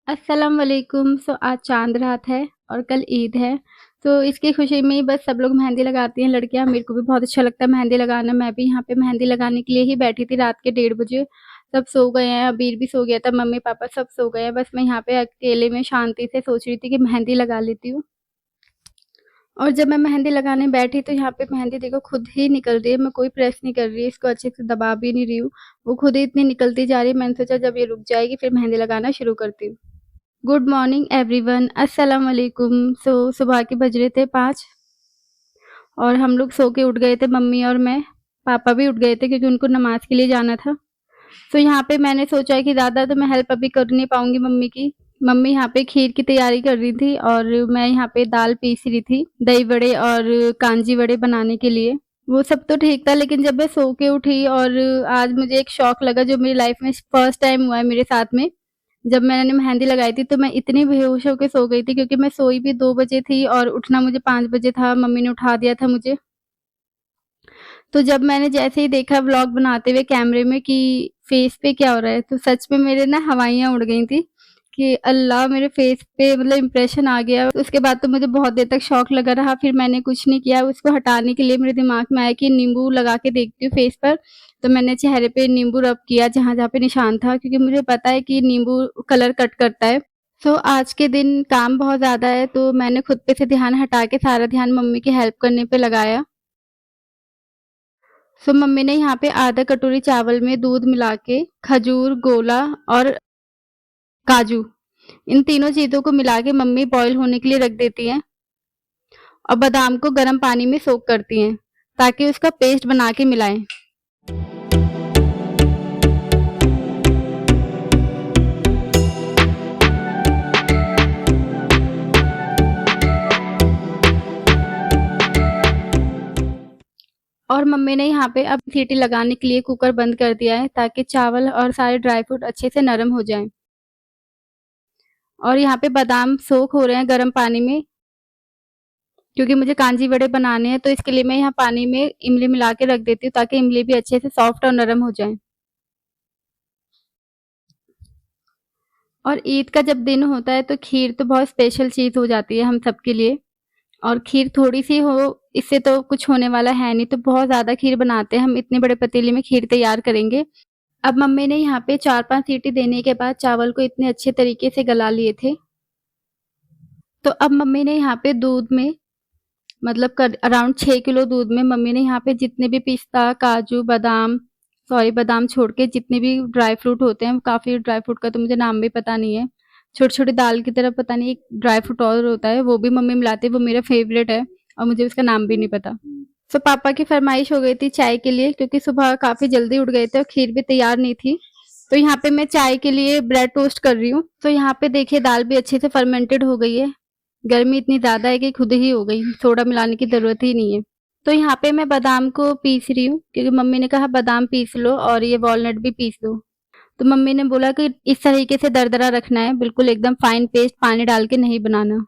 अस्सलाम वालेकुम। आज चाँद रात है और कल ईद है। इसकी खुशी में ही बस सब लोग मेहंदी लगाती हैं लड़कियाँ। मेरे को भी बहुत अच्छा लगता है मेहंदी लगाना। मैं भी यहाँ पे मेहंदी लगाने के लिए ही बैठी थी रात के 1:30 बजे। सब सो गए हैं, अबीर भी सो गया था, मम्मी-पापा सब सो गए हैं। बस मैं यहाँ पे अकेले में शांति से सोच रही थी कि मेहंदी लगा लेती हूँ। और जब मैं मेहंदी लगाने बैठी तो यहाँ पे मेहंदी देखो खुद ही निकल रही है। मैं कोई प्रेस नहीं कर रही, इसको अच्छे से दबा भी नहीं रही हूँ। वो खुद ही इतनी निकलती जा रही है। मैंने सोचा जब ये रुक जाएगी फिर मेहंदी लगाना शुरू करती हूँ। गुड मॉर्निंग एवरीवन, अस्सलाम वालेकुम। सुबह के बज रहे थे 5 और हम लोग सो के उठ गए थे, मम्मी और मैं। पापा भी उठ गए थे क्योंकि उनको नमाज के लिए जाना था। यहाँ पे मैंने सोचा कि ज़्यादा तो मैं हेल्प अभी कर नहीं पाऊंगी मम्मी की। मम्मी यहाँ पे खीर की तैयारी कर रही थी और मैं यहाँ पे दाल पीस रही थी दही वड़े और कांजी वड़े बनाने के लिए। वो सब तो ठीक था, लेकिन जब मैं सो के उठी और आज मुझे एक शौक लगा जो मेरी लाइफ में फर्स्ट टाइम हुआ है मेरे साथ में। जब मैंने मेहंदी लगाई थी तो मैं इतनी बेहोश होके सो गई थी क्योंकि मैं सोई भी 2 बजे थी और उठना मुझे 5 बजे था, मम्मी ने उठा दिया था मुझे। तो जब मैंने जैसे ही देखा व्लॉग बनाते हुए कैमरे में कि फेस पे क्या हो रहा है, तो सच में मेरे ना हवाइयाँ उड़ गई थी कि अल्लाह! मेरे फेस पे मतलब इम्प्रेशन आ गया। उसके बाद तो मुझे बहुत देर तक शॉक लगा रहा, फिर मैंने कुछ नहीं किया। उसको हटाने के लिए मेरे दिमाग में आया कि नींबू लगा के देखती हूँ फेस पर, तो मैंने चेहरे पे नींबू रब किया जहाँ-जहाँ पे निशान था, क्योंकि मुझे पता है कि नींबू कलर कट करता है। आज के दिन काम बहुत ज़्यादा है, तो मैंने खुद पे से ध्यान हटा के सारा ध्यान मम्मी की हेल्प करने पे लगाया। मम्मी ने यहाँ पे आधा कटोरी चावल में दूध मिला के खजूर, गोला और काजू, इन तीनों चीज़ों को मिला के मम्मी बॉईल होने के लिए रख देती हैं और बादाम को गर्म पानी में सोक करती हैं ताकि उसका पेस्ट बना के मिलाएं। और मम्मी ने यहाँ पे अब सीटी लगाने के लिए कुकर बंद कर दिया है ताकि चावल और सारे ड्राई फ्रूट अच्छे से नरम हो जाएं। और यहाँ पे बादाम सोक हो रहे हैं गर्म पानी में, क्योंकि मुझे कांजी वड़े बनाने हैं, तो इसके लिए मैं यहाँ पानी में इमली मिला के रख देती हूँ ताकि इमली भी अच्छे से सॉफ्ट और नरम हो जाए। और ईद का जब दिन होता है तो खीर तो बहुत स्पेशल चीज़ हो जाती है हम सबके लिए। और खीर थोड़ी सी हो, इससे तो कुछ होने वाला है नहीं, तो बहुत ज़्यादा खीर बनाते हैं हम। इतने बड़े पतीले में खीर तैयार करेंगे। अब मम्मी ने यहाँ पे 4-5 सीटी देने के बाद चावल को इतने अच्छे तरीके से गला लिए थे। तो अब मम्मी ने यहाँ पे दूध में मतलब कर अराउंड 6 किलो दूध में मम्मी ने यहाँ पे जितने भी पिस्ता, काजू, बादाम छोड़ के जितने भी ड्राई फ्रूट होते हैं, काफ़ी ड्राई फ्रूट का तो मुझे नाम भी पता नहीं है। छोटी-छोटी दाल की तरह पता नहीं एक ड्राई फ्रूट और होता है, वो भी मम्मी मिलाती है, वो मेरा फ़ेवरेट है और मुझे उसका नाम भी नहीं पता। पापा की फ़रमाइश हो गई थी चाय के लिए, क्योंकि सुबह काफ़ी जल्दी उठ गए थे और खीर भी तैयार नहीं थी। तो यहाँ पे मैं चाय के लिए ब्रेड टोस्ट कर रही हूँ। तो यहाँ पे देखिए दाल भी अच्छे से फर्मेंटेड हो गई है। गर्मी इतनी ज़्यादा है कि खुद ही हो गई, सोडा मिलाने की ज़रूरत ही नहीं है। तो यहाँ पे मैं बादाम को पीस रही हूँ क्योंकि मम्मी ने कहा बादाम पीस लो और ये वॉलनट भी पीस दो। तो मम्मी ने बोला कि इस तरीके से दरदरा रखना है, बिल्कुल एकदम फाइन पेस्ट पानी डाल के नहीं बनाना।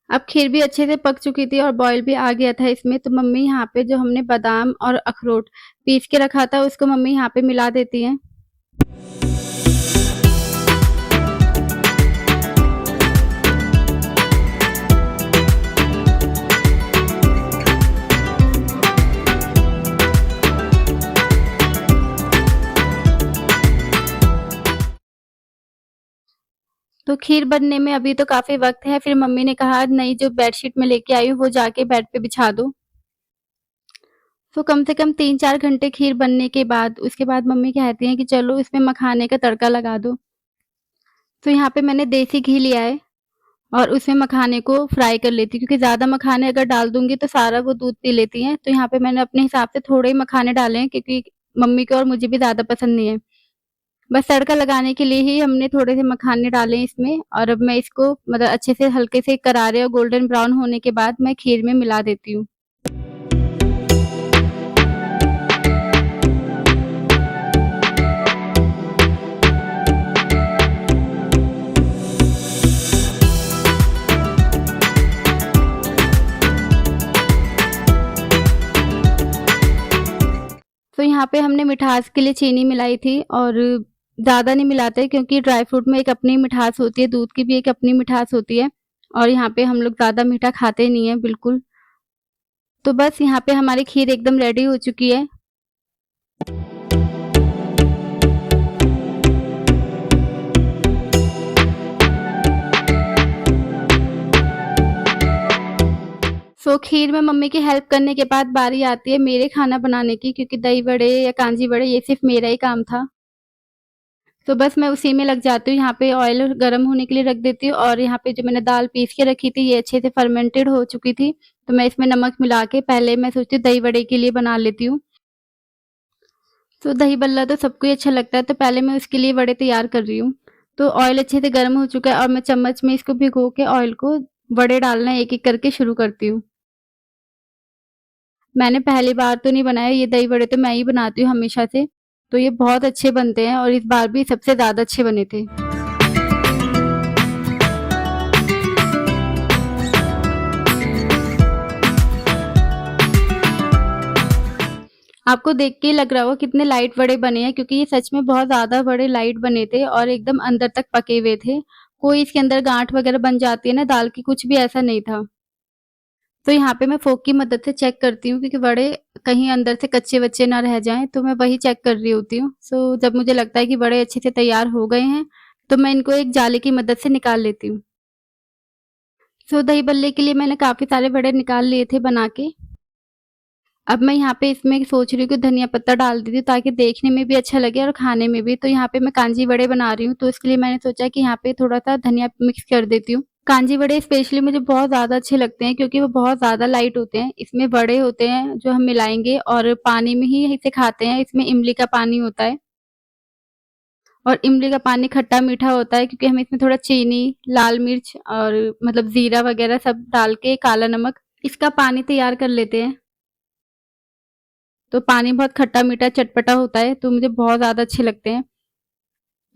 अब खीर भी अच्छे से पक चुकी थी और बॉयल भी आ गया था इसमें, तो मम्मी यहाँ पे जो हमने बादाम और अखरोट पीस के रखा था उसको मम्मी यहाँ पे मिला देती हैं। तो खीर बनने में अभी तो काफ़ी वक़्त है, फिर मम्मी ने कहा नई जो बेडशीट मैं लेके आई हूँ वो जाके बेड पे बिछा दो। तो कम से कम 3-4 घंटे खीर बनने के बाद उसके बाद मम्मी कहती हैं कि चलो इसमें मखाने का तड़का लगा दो। तो यहाँ पे मैंने देसी घी लिया है और उसमें मखाने को फ्राई कर लेती हूँ, क्योंकि ज़्यादा मखाने अगर डाल दूँगी तो सारा वो दूध पी लेती हैं। तो यहाँ पे मैंने अपने हिसाब से थोड़े ही मखाने डाले हैं क्योंकि मम्मी को और मुझे भी ज़्यादा पसंद नहीं है। बस तड़का लगाने के लिए ही हमने थोड़े से मखाने डाले हैं इसमें, और अब मैं इसको मतलब अच्छे से हल्के से करारे और गोल्डन ब्राउन होने के बाद मैं खीर में मिला देती हूँ। तो यहाँ पे हमने मिठास के लिए चीनी मिलाई थी और ज़्यादा नहीं मिलाते क्योंकि ड्राई फ्रूट में एक अपनी मिठास होती है, दूध की भी एक अपनी मिठास होती है और यहाँ पे हम लोग ज़्यादा मीठा खाते नहीं हैं बिल्कुल। तो बस यहाँ पे हमारी खीर एकदम रेडी हो चुकी है। खीर में मम्मी की हेल्प करने के बाद बारी आती है मेरे खाना बनाने की, क्योंकि दही बड़े या कांजी बड़े ये सिर्फ़ मेरा ही काम था। तो बस मैं उसी में लग जाती हूँ, यहाँ पे ऑयल गरम होने के लिए रख देती हूँ और यहाँ पे जो मैंने दाल पीस के रखी थी ये अच्छे से फर्मेंटेड हो चुकी थी, तो मैं इसमें नमक मिला के पहले मैं सोचती हूँ दही बड़े के लिए बना लेती हूँ। तो दही बल्ला तो सबको ही अच्छा लगता है, तो पहले मैं उसके लिए वड़े तैयार कर रही हूँ। तो ऑयल अच्छे से गर्म हो चुका है और मैं चम्मच में इसको भिगो के ऑयल को वड़े डालना एक-एक करके शुरू करती हूँ। मैंने पहली बार तो नहीं बनाया, ये दही बड़े तो मैं ही बनाती हूँ हमेशा से, तो ये बहुत अच्छे बनते हैं और इस बार भी सबसे ज़्यादा अच्छे बने थे। आपको देख के ही लग रहा होगा कितने लाइट वड़े बने हैं, क्योंकि ये सच में बहुत ज़्यादा बड़े लाइट बने थे और एकदम अंदर तक पके हुए थे। कोई इसके अंदर गाँठ वगैरह बन जाती है ना दाल की, कुछ भी ऐसा नहीं था। तो यहाँ पे मैं फ़ोर्क की मदद से चेक करती हूँ क्योंकि वड़े कहीं अंदर से कच्चे-वच्चे ना रह जाएँ, तो मैं वही चेक कर रही होती हूँ। जब मुझे लगता है कि वड़े अच्छे से तैयार हो गए हैं, तो मैं इनको एक जाली की मदद से निकाल लेती हूँ। दही बल्ले के लिए मैंने काफ़ी सारे वड़े निकाल लिए थे बना के। अब मैं यहाँ पे इसमें सोच रही हूँ कि धनिया पत्ता डाल देती हूँ ताकि देखने में भी अच्छा लगे और खाने में भी। तो यहाँ पे मैं कांजी वड़े बना रही हूँ, तो इसके लिए मैंने सोचा कि यहाँ पे थोड़ा-सा धनिया मिक्स कर देती हूँ। कांजी वड़े स्पेशली मुझे बहुत ज़्यादा अच्छे लगते हैं क्योंकि वो बहुत ज़्यादा लाइट होते हैं। इसमें वड़े होते हैं जो हम मिलाएँगे और पानी में ही इसे खाते हैं। इसमें इमली का पानी होता है और इमली का पानी खट्टा-मीठा होता है क्योंकि हम इसमें थोड़ा चीनी, लाल मिर्च और मतलब ज़ीरा वगैरह सब डाल के काला नमक इसका पानी तैयार कर लेते हैं। तो पानी बहुत खट्टा-मीठा चटपटा होता है, तो मुझे बहुत ज़्यादा अच्छे लगते हैं।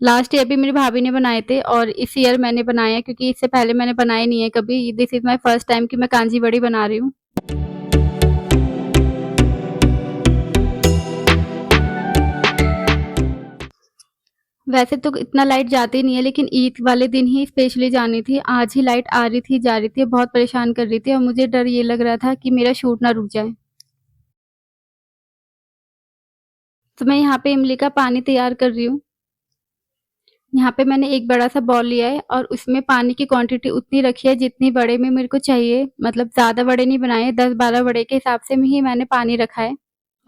लास्ट ईयर भी मेरी भाभी ने बनाए थे और इस ईयर मैंने बनाए हैं क्योंकि इससे पहले मैंने बनाए नहीं है कभी। This is my first time कि मैं कांजी बड़ी बना रही हूँ। वैसे तो इतना लाइट जाती नहीं है, लेकिन ईद वाले दिन ही स्पेशली जानी थी। आज ही लाइट आ रही थी, जा रही थी, बहुत परेशान कर रही थी और मुझे डर ये लग रहा था कि मेरा शूट ना रुक जाए। तो मैं यहाँ पे इमली का पानी तैयार कर रही हूँ। यहाँ पे मैंने एक बड़ा-सा बाउल लिया है और उसमें पानी की क्वांटिटी उतनी रखी है जितनी बड़े में मेरे को चाहिए। मतलब ज़्यादा बड़े नहीं बनाए, 10-12 बड़े के हिसाब से ही मैंने पानी रखा है।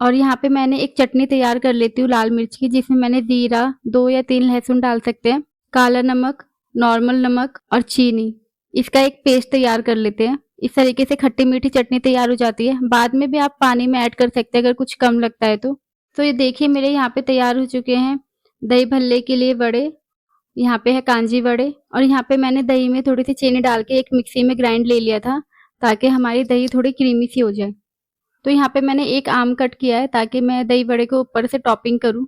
और यहाँ पे मैंने एक चटनी तैयार कर लेती हूँ लाल मिर्च की, जिसमें मैंने जीरा, 2 या 3 लहसुन डाल सकते हैं, काला नमक, नॉर्मल नमक और चीनी। इसका एक पेस्ट तैयार कर लेते हैं। इस तरीके से खट्टी-मीठी चटनी तैयार हो जाती है। बाद में भी आप पानी में ऐड कर सकते हैं अगर कुछ कम लगता है तो। तो ये देखिए मेरे यहाँ पे तैयार हो चुके हैं दही भल्ले के लिए वड़े। यहाँ पे है कांजी वड़े और यहाँ पे मैंने दही में थोड़ी-सी चीनी डाल के एक मिक्सी में ग्राइंड ले लिया था, ताकि हमारी दही थोड़ी क्रीमी सी हो जाए। तो यहाँ पे मैंने एक आम कट किया है ताकि मैं दही बड़े को ऊपर से टॉपिंग करूँ।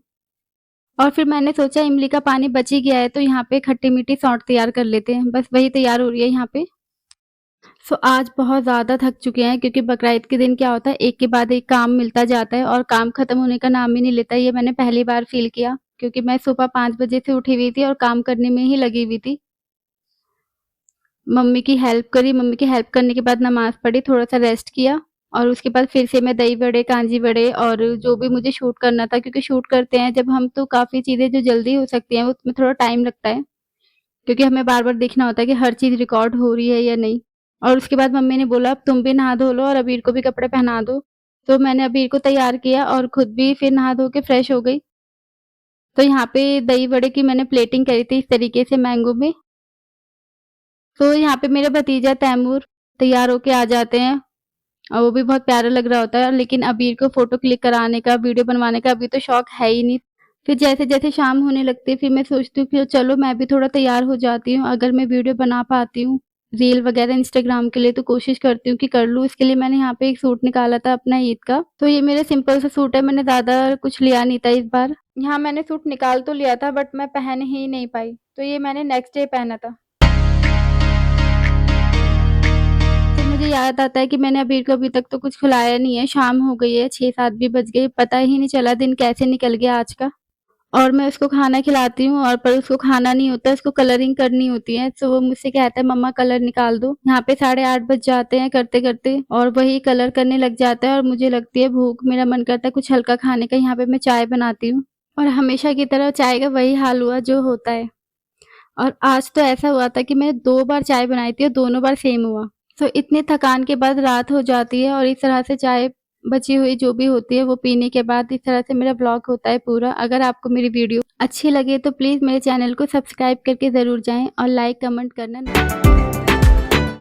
और फिर मैंने सोचा इमली का पानी बच ही गया है तो यहाँ पे खट्टी-मीठी सौंठ तैयार कर लेते हैं। बस वही तैयार हो रही है यहाँ पे। आज बहुत ज़्यादा थक चुके हैं क्योंकि बकरा-ईद के दिन क्या होता है, एक के बाद एक काम मिलता जाता है और काम खत्म होने का नाम ही नहीं लेता। ये मैंने पहली बार फ़ील किया क्योंकि मैं सुबह 5 बजे से उठी हुई थी और काम करने में ही लगी हुई थी। मम्मी की हेल्प करी, मम्मी की हेल्प करने के बाद नमाज़ पढ़ी, थोड़ा-सा रेस्ट किया और उसके बाद फिर से मैं दही वड़े, कांजी वड़े और जो भी मुझे शूट करना था, क्योंकि शूट करते हैं जब हम तो काफ़ी चीज़ें जो जल्दी हो सकती हैं, उसमें थोड़ा टाइम लगता है। क्योंकि हमें बार-बार देखना होता है कि हर चीज़ रिकॉर्ड हो रही है या नहीं। और उसके बाद मम्मी ने बोला अब तुम भी नहा धो लो और अबीर को भी कपड़े पहना दो। तो मैंने अबीर को तैयार किया और खुद भी फिर नहा धो के फ्रेश हो गई। तो यहाँ पे दही वड़े की मैंने प्लेटिंग करी थी इस तरीके से मैंगो में। तो यहाँ पे मेरा भतीजा तैमूर तैयार होके आ जाते हैं और वो भी बहुत प्यारा लग रहा होता है, लेकिन अबीर को फ़ोटो क्लिक कराने का, वीडियो बनवाने का अभी तो शौक है ही नहीं। फिर जैसे-जैसे शाम होने लगती है फिर मैं सोचती हूँ कि चलो मैं भी थोड़ा तैयार हो जाती हूँ, अगर मैं वीडियो बना पाती हूँ, रील वगैरह इंस्टाग्राम के लिए तो कोशिश करती हूँ कि कर लूँ। इसके लिए मैंने यहाँ पे एक सूट निकाला था अपना ईद का, तो ये मेरा सिंपल सा सूट है, मैंने ज़्यादा कुछ लिया नहीं था इस बार। यहाँ मैंने सूट निकाल तो लिया था बट मैं पहन ही नहीं पाई, तो ये मैंने नेक्स्ट डे पहना था। फिर मुझे याद आता है कि मैंने अबीर को अभी तक तो कुछ खिलाया नहीं है, शाम हो गई है, 6-7 भी बज गए, पता ही नहीं चला दिन कैसे निकल गया आज का। और मैं उसको खाना खिलाती हूँ और पर उसको खाना नहीं होता, उसको कलरिंग करनी होती है। तो वो मुझसे कहता है मम्मा कलर निकाल दो। यहाँ पे 8:30 बज जाते हैं करते-करते और वही कलर करने लग जाता है और मुझे लगती है भूख, मेरा मन करता है कुछ हल्का खाने का। यहाँ पे मैं चाय बनाती हूँ और हमेशा की तरह चाय का वही हाल हुआ जो होता है। और आज तो ऐसा हुआ था कि मैंने 2 बार चाय बनाई थी और दोनों बार सेम हुआ। तो इतनी थकान के बाद रात हो जाती है और इस तरह से चाय बची हुई जो भी होती है वो पीने के बाद इस तरह से मेरा व्लॉग होता है पूरा। अगर आपको मेरी वीडियो अच्छी लगे तो प्लीज़ मेरे चैनल को सब्सक्राइब करके ज़रूर जाएँ और लाइक कमेंट करना ना